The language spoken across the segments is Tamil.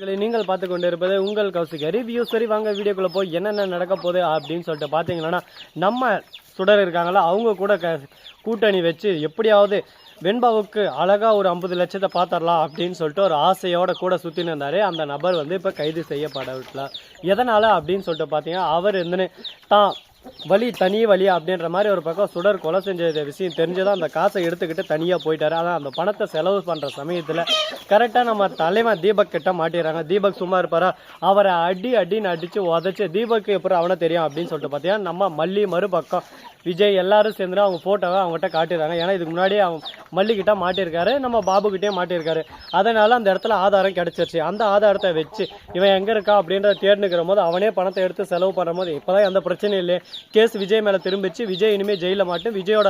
நீங்கள் பார்த்து கொண்டு இருப்பது உங்கள் கௌசிக ரிவ்யூ. சரி வாங்க வீடியோக்குள்ளே போய் என்னென்ன நடக்க போகுது அப்படின்னு சொல்லிட்டு பார்த்தீங்கன்னா, நம்ம சுடர் இருக்காங்களா அவங்க கூட கூட்டணி வச்சு எப்படியாவது வெண்பாவுக்கு அழகாக ஒரு 50 லட்சத்தை பார்த்துடலாம் அப்படின்னு சொல்லிட்டு ஒரு ஆசையோட கூட சுற்றின்னு இருந்தார். அந்த நபர் வந்து இப்போ கைது செய்யப்படவில்லை. எதனால் அப்படின்னு சொல்லிட்டு பார்த்தீங்கன்னா, அவர் இருந்துன்னு தான் வழி தனி வழி அப்படின்ற மாதிரி ஒரு பக்கம் சுடர் கொலை செஞ்ச விஷயம் தெரிஞ்சதான் அந்த காசை எடுத்துக்கிட்டு தனியாக போயிட்டாரு. ஆனால் அந்த பணத்தை செலவு பண்ணுற சமயத்தில் கரெக்டாக நம்ம தலைவன் தீபக் கிட்ட மாட்டிடுறாங்க. தீபக் சும்மா இருப்பாரா, அவரை அடின்னு அடித்து உதச்சி தீபக்கு எப்படி அவனை தெரியும் அப்படின்னு சொல்லிட்டு பார்த்தீங்கன்னா, நம்ம மல்லி மறுபக்கம் விஜய் எல்லாரும் சேர்ந்து அவங்க ஃபோட்டோவை அவங்ககிட்ட காட்டிடுறாங்க. ஏன்னா இதுக்கு முன்னாடியே அவன் மல்லிக்கிட்ட மாட்டியிருக்காரு, நம்ம பாபுக்கிட்டே மாட்டியிருக்காரு. அதனால அந்த இடத்துல ஆதாரம் கிடைச்சிருச்சு. அந்த ஆதாரத்தை வச்சு இவன் எங்கே இருக்கா அப்படின்றத தேடினுக்கிற போது அவனே பணத்தை எடுத்து செலவு பண்ணுற போது இப்போதான் எந்த பிரச்சனையும் இல்லை. கேஸ் விஜய் மேலே திரும்பிச்சு. விஜய் இனிமேல் ஜெயிலில் மாட்டு, விஜயோட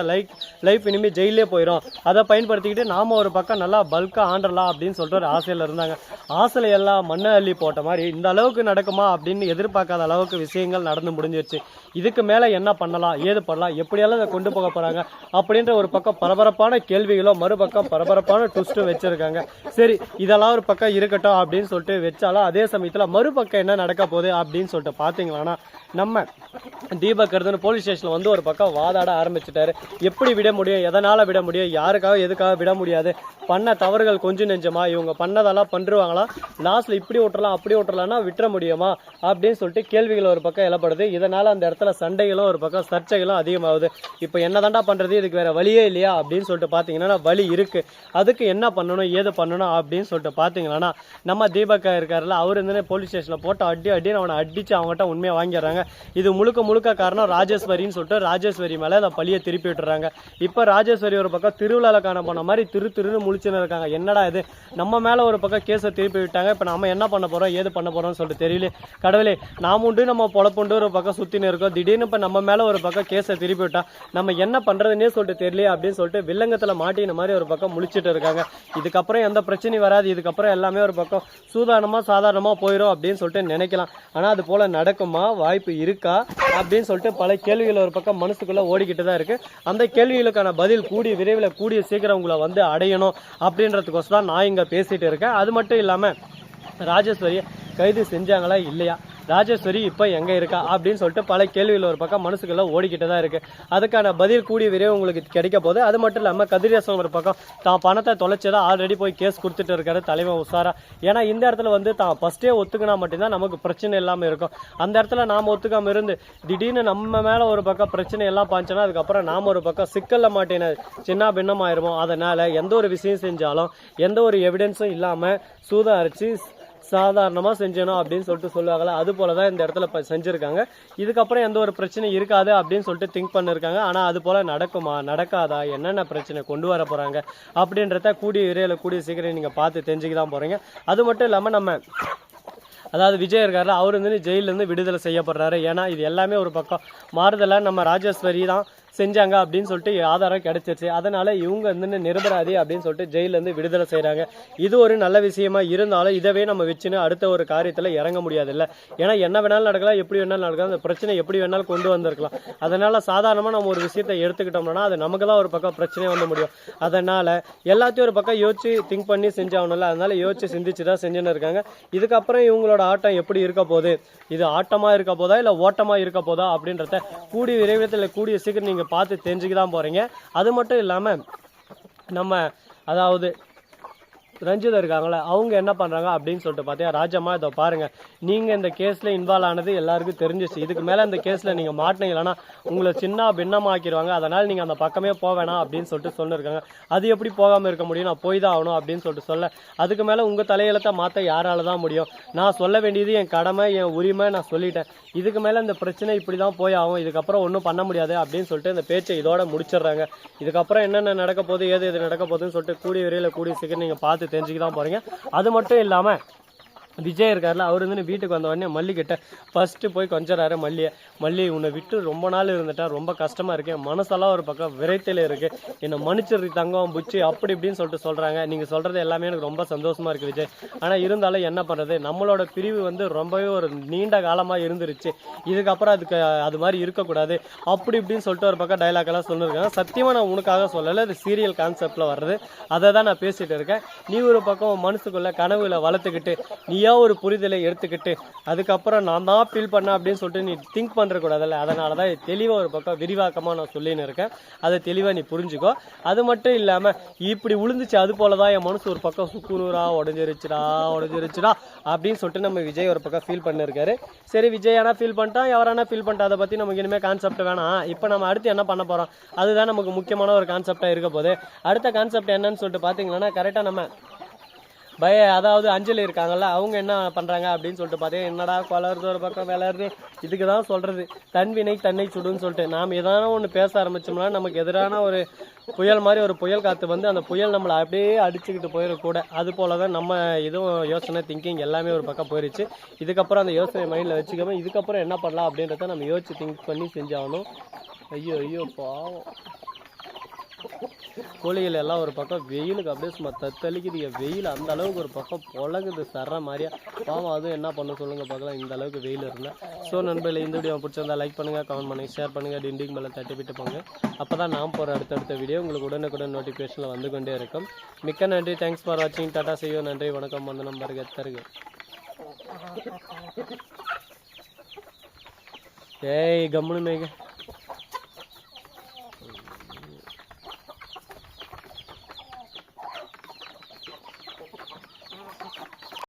லைஃப் இனிமேல் ஜெயிலே போயிடும். அதை பயன்படுத்திக்கிட்டு நாம் ஒரு பக்கம் நல்லா பல்காக ஆண்டலாம் அப்படின்னு சொல்லிட்டு ஒரு ஆசையில் இருந்தாங்க. ஆசையில் எல்லாம் மண்ணை அள்ளி போட்ட மாதிரி இந்த அளவுக்கு நடக்குமா அப்படின்னு எதிர்பார்க்காத அளவுக்கு விஷயங்கள் நடந்து முடிஞ்சிருச்சு. இதுக்கு மேலே என்ன பண்ணலாம், ஏது பண்ணலாம், எப்படியெல்லாம் இதை கொண்டு போக போகிறாங்க அப்படின்ற ஒரு பக்கம் பரபரப்பான கேள்விகளோ மறுபக்கம் பரபரப்பான ட்விஸ்ட்டும் வச்சுருக்காங்க. சரி இதெல்லாம் ஒரு பக்கம் இருக்கட்டும் அப்படின்னு சொல்லிட்டு வச்சாலும் அதே சமயத்தில் மறுபக்கம் என்ன நடக்க போகுது அப்படின்னு சொல்லிட்டு பார்த்தீங்கன்னா, நம்ம தீபக் இருந்துன்னு போலீஸ் ஸ்டேஷனில் வந்து ஒரு பக்கம் வாதாட ஆரம்பிச்சிட்டாரு. எப்படி விட முடியும், எதனால் விட முடியும், யாருக்காக எதுக்காக விட முடியாது, பண்ண தவறுகள் கொஞ்சம் நெஞ்சமா, இவங்க பண்ணதெல்லாம் பண்ணுவாங்களா, லாஸ்ட்டில் இப்படி விட்டுறலாம் அப்படி விட்டுறலாம்னா விட்டுற முடியுமா அப்படின்னு சொல்லிட்டு கேள்விகள் ஒரு பக்கம் எழப்படுது. இதனால் அந்த இடத்துல சண்டைகளும் ஒரு பக்கம் சர்ச்சைகளும் அதிகமாகுது. இப்போ என்னதாண்டா பண்ணுறது, இதுக்கு வேறு வழியே இல்லையா அப்படின்னு சொல்லிட்டு பார்த்தீங்கன்னா வழி இருக்குது. அதுக்கு என்ன பண்ணணும் ஏது பண்ணணும் அப்படின்னு சொல்லிட்டு பார்த்தீங்கன்னா, நம்ம தீபக் இருக்காருல்ல, அவர் இருந்தே போலீஸ் ஸ்டேஷனில் போட்டு அடின்னு அவனை அடித்து அவங்ககிட்ட உண்மையை வாங்கிடுறாங்க. இது முழுக்க காரணம் ராஜேஸ்வரின்னு சொல்லிட்டு ராஜேஸ்வரி மேலே அதை பழியை திருப்பி விட்டுறாங்க. இப்போ ராஜேஸ்வரி ஒரு பக்கம் திருவிழாவில் காண போன மாதிரி திருன்னு முழிச்சுன்னு இருக்காங்க. என்னடா இது, நம்ம மேலே ஒரு பக்கம் கேஸை திருப்பி விட்டாங்க, இப்போ நம்ம என்ன பண்ண போகிறோம் ஏது பண்ண போகிறோம்னு சொல்லிட்டு தெரியல. கடவுளே, நாம் உண்டு நம்ம பொழப்புண்டு ஒரு பக்கம் சுற்றின்னு இருக்கோம், திடீர்னு இப்போ நம்ம மேலே ஒரு பக்கம் கேஸை திருப்பி விட்டா நம்ம என்ன பண்ணுறதுன்னே சொல்லிட்டு தெரியல அப்படின்னு சொல்லிட்டு வில்லங்கத்தில் மாட்டின மாதிரி ஒரு பக்கம் முழிச்சிட்டு இருக்காங்க. இதுக்கப்புறம் எந்த பிரச்சனையும் வராது, இதுக்கப்புறம் எல்லாமே ஒரு பக்கம் சாதாரணமாக போயிடும் அப்படின்னு சொல்லிட்டு நினைக்கலாம். ஆனால் அது போல் நடக்குமா, வாய்ப்பு இருக்கா அப்படின்னு சொல்லிட்டு பல கேள்விகள் ஒரு பக்கம் மனசுக்குள்ளே ஓடிக்கிட்டு தான் இருக்குது. அந்த கேள்விகளுக்கான பதில் கூடிய சீக்கிரம் உங்களை வந்து அடையணும் அப்படின்றதுக்கோசம் தான் நான் இங்கே பேசிகிட்டு இருக்கேன். அது மட்டும் இல்லாமல் ராஜேஸ்வரியை கைது செஞ்சாங்களா இல்லையா, ராஜேஸ்வரி இப்போ எங்கே இருக்கா அப்படின்னு சொல்லிட்டு பல கேள்விகள் ஒரு பக்கம் மனசுக்குள்ளே ஓடிக்கிட்டு தான் இருக்குது. அதுக்கான பதில் கூடிய விரைவு உங்களுக்கு கிடைக்க போகுது. அது மட்டும் இல்லாமல் கதிரேசன் ஒரு பக்கம் தான் பணத்தை தொலைச்சதான் ஆல்ரெடி போய் கேஸ் கொடுத்துட்டு இருக்காரு தலைவன் உஷாரா. ஏன்னா இந்த இடத்துல வந்து தான் ஃபஸ்ட்டே ஒத்துக்கினா மட்டும்தான் நமக்கு பிரச்சனை இல்லாமல் இருக்கும். அந்த இடத்துல நாம் ஒத்துக்காமல் இருந்து திடீர்னு நம்ம மேலே ஒரு பக்கம் பிரச்சனை எல்லாம் பாய்ச்சோன்னா அதுக்கப்புறம் நாம் ஒரு பக்கம் சிக்கலில் மாட்டின சின்ன பின்னமாயிருமோ. அதனால் எந்த ஒரு விஷயம் செஞ்சாலும் எந்த ஒரு எவிடன்ஸும் இல்லாமல் சூதாரிச்சு சாதாரணமாக செஞ்சணும் அப்படின்னு சொல்லிட்டு சொல்லுவாங்களே, அது போல தான் இந்த இடத்துல செஞ்சுருக்காங்க. இதுக்கப்புறம் எந்த ஒரு பிரச்சனையும் இருக்காது அப்படின்னு சொல்லிட்டு திங்க் பண்ணியிருக்காங்க. ஆனால் அது போல் நடக்குமா நடக்காதா, என்னென்ன பிரச்சனை கொண்டு வர போகிறாங்க அப்படின்றத கூடிய சீக்கிரம் நீங்கள் பார்த்து தெரிஞ்சுக்க தான் போகிறீங்க. அது மட்டும் இல்லாமல் நம்ம அதாவது விஜய் இருக்காருல, அவர் வந்து ஜெயிலேருந்து விடுதலை செய்யப்படுறாரு. ஏன்னா இது எல்லாமே ஒரு பக்கம் மாறுதலாக நம்ம ராஜேஸ்வரி தான் செஞ்சாங்க அப்படின்னு சொல்லிட்டு ஆதாரம் கிடைச்சிருச்சு. அதனால் இவங்க வந்து நிரபராதி அப்படின்னு சொல்லிட்டு ஜெயிலேருந்து விடுதலை செய்கிறாங்க. இது ஒரு நல்ல விஷயமா இருந்தாலும் இதவே நம்ம வச்சுன்னு அடுத்த ஒரு காரியத்தில் இறங்க முடியாது இல்லை. ஏன்னா என்ன வேணாலும் நடக்கலாம், எப்படி வேணாலும் நடக்கலாம், அந்த பிரச்சனை எப்படி வேணாலும் கொண்டு வந்திருக்கலாம். அதனால் சாதாரணமாக நம்ம ஒரு விஷயத்தை எடுத்துக்கிட்டோம்னா அது நமக்கு தான் ஒரு பக்கம் பிரச்சனையே வந்து முடியும். அதனால் எல்லாத்தையும் ஒரு பக்கம் யோசிச்சு திங்க் பண்ணி செஞ்சாகணும்ல. அதனால் யோசிச்சு சிந்திச்சு தான் செஞ்சுன்னு இருக்காங்க. இதுக்கப்புறம் இவங்களோட ஆட்டம் எப்படி இருக்க போகுது, இது ஆட்டமாக இருக்க போதா இல்லை ஓட்டமாக இருக்க போதா அப்படின்றத கூடிய விரைவில் கூடிய சீக்கிரம் நீங்கள் பார்த்து தெரிஞ்சுக்க தான் போகிறீங்க. அது மட்டும் இல்லாமல் நம்ம அதாவது ரஞ்சிதா இருக்காங்களே, அவங்க என்ன பண்ணுறாங்க அப்படின்னு சொல்லிட்டு பார்த்தீங்கன்னா, ராஜம்மா இதை பாருங்கள், நீங்கள் இந்த கேஸில் இன்வால்வ் ஆனது எல்லாருக்கும் தெரிஞ்சிச்சு. இதுக்கு மேலே இந்த கேஸில் நீங்கள் மாட்டினீங்களா உங்களை சின்ன பின்னமாக்கிடுவாங்க. அதனால் நீங்கள் அந்த பக்கமே போவேணாம் அப்படின்னு சொல்லிட்டு சொல்லியிருக்காங்க. அது எப்படி போகாமல் இருக்க முடியும், நான் போய் தான் ஆகணும் அப்படின்னு சொல்லிட்டு சொல்ல, அதுக்கு மேலே உங்கள் தலையெழுத்தை மாற்ற யாரால தான் முடியும், நான் சொல்ல வேண்டியது என் கடமை என் உரிமை, நான் சொல்லிட்டேன். இதுக்கு மேலே இந்த பிரச்சனை இப்படி தான் போய் ஆகும், இதுக்கப்புறம் ஒன்றும் பண்ண முடியாது அப்படின்னு சொல்லிட்டு இந்த பேச்சை இதோட முடிச்சிடுறாங்க. இதுக்கப்புறம் என்னென்ன நடக்க போகுது எது நடக்க போகுதுன்னு சொல்லிட்டு கூடிய சீக்கிரம் நீங்கள் பார்த்து தெரிஞ்சுக்க தான் போகிறீங்க. அது மட்டும் இல்லாமல் விஜய் இருக்கார்ல, அவர் வந்து வீட்டுக்கு வந்த உடனே மல்லிக்கிட்ட ஃபஸ்ட்டு போய் கொஞ்சறாரு. மல்லி உன்னை விட்டு ரொம்ப நாள் இருந்துட்டா, ரொம்ப கஷ்டமாக இருக்கேன், மனசெல்லாம் ஒரு பக்கம் விரைத்தில் இருக்குது, என்னை மன்னிச்சிரு தங்கம் புச்சு அப்படி இப்படின்னு சொல்லிட்டு சொல்கிறாங்க. நீங்கள் சொல்கிறது எல்லாமே எனக்கு ரொம்ப சந்தோஷமாக இருக்குது விஜய். ஆனால் இருந்தாலும் என்ன பண்ணுறது, நம்மளோட பிரிவு வந்து ரொம்பவே ஒரு நீண்ட காலமாக இருந்துருச்சு, இதுக்கப்புறம் அது மாதிரி இருக்கக்கூடாது அப்படி இப்படின்னு சொல்லிட்டு ஒரு பக்கம் டைலாக்கெல்லாம் சொல்லியிருக்காங்க. சத்தியமாக நான் உனக்காக சொல்லலை, அது சீரியல் கான்செப்டில் வர்றது, அதை தான் நான் பேசிகிட்டு இருக்கேன். நீ ஒரு பக்கம் மனசுக்குள்ளே கனவுகளை வளர்த்துக்கிட்டு நீ நீயா ஒரு புரிதலை எடுத்துக்கிட்டு அதுக்கப்புறம் நான் தான் ஃபீல் பண்ணேன் அப்படின்னு சொல்லிட்டு நீ திங்க் பண்ணுறக்கூடாதுல்ல. அதனால தான் தெளிவாக ஒரு பக்கம் விரிவாக்கமாக நான் சொல்லின்னு இருக்கேன். அதை தெளிவாக நீ புரிஞ்சுக்கோ. அது மட்டும் இல்லாமல் இப்படி விழுந்துச்சு அது போல தான் என் மனசு ஒரு பக்கம் சுக்குநூறா உடஞ்சிருச்சுடா அப்படின்னு சொல்லிட்டு நம்ம விஜய் ஒரு பக்கம் ஃபீல் பண்ணிருக்காரு. சரி, விஜய் ஆனால் ஃபீல் பண்ணிட்டான், எவரானா ஃபீல் பண்ணிட்டா, அதை பற்றி நமக்கு இனிமேல் கான்செப்ட் வேணாம். இப்போ நம்ம அடுத்து என்ன பண்ண போகிறோம், அதுதான் நமக்கு முக்கியமான ஒரு கான்செப்டாக இருக்க போது. அடுத்த கான்செப்ட் என்னன்னு சொல்லிட்டு பார்த்தீங்கன்னா, கரெக்டாக நம்ம அதாவது அஞ்சலி இருக்காங்கல்ல, அவங்க என்ன பண்ணுறாங்க அப்படின்னு சொல்லிட்டு பார்த்தீங்கன்னா, என்னடா வளருது ஒரு பக்கம் விளையாடுது, இதுக்கு தான் சொல்கிறது தன்வினை தன்னை சுடுன்னு சொல்லிட்டு. நாம் எதனா ஒன்று பேச ஆரம்பிச்சோம்னா நமக்கு எதிரான ஒரு புயல் மாதிரி ஒரு புயல் காற்று வந்து அந்த புயல் நம்மளை அப்படியே அடிச்சுக்கிட்டு போயிடக்கூட. அது போல தான் நம்ம இதுவும் யோசனை திங்கிங் எல்லாமே ஒரு பக்கம் போயிடுச்சு. இதுக்கப்புறம் அந்த யோசனை மைண்டில் வச்சுக்காம இதுக்கப்புறம் என்ன பண்ணலாம் அப்படின்றத நம்ம யோசிச்சு திங்க் பண்ணி செஞ்சாகணும். ஐயோ பாவம், கோழிகள் எல்லாம் ஒரு பக்கம் வெயிலுக்கு அப்படியே சும்மா தத்தளிக்குது. வெயில் அந்த அளவுக்கு ஒரு பக்கம் பொழகுது சர்ற மாதிரியா. பாவம், அதுவும் என்ன பண்ண சொல்லுங்க பார்க்கலாம், இந்த அளவுக்கு வெயில் இருந்தால். ஸோ நண்பர்களே, இந்த வீடியோ பிடிச்சிருந்தா லைக் பண்ணுங்கள், கமெண்ட் பண்ணுங்கள், ஷேர் பண்ணுங்கள், டிண்டிங் மேலே தட்டி விட்டு போங்க. அப்போ தான் நான் போகிற அடுத்தடுத்த வீடியோ உங்களுக்கு உடனுக்குடன் நோட்டிஃபிகேஷனில் வந்து கொண்டே இருக்கும். மிக்க நன்றி, தேங்க்ஸ் ஃபார் வாட்சிங், டாடா செய்யோ, நன்றி, வணக்கம், வந்து நம்பருக்கு தருக. ஏய் கம்முனு மேக.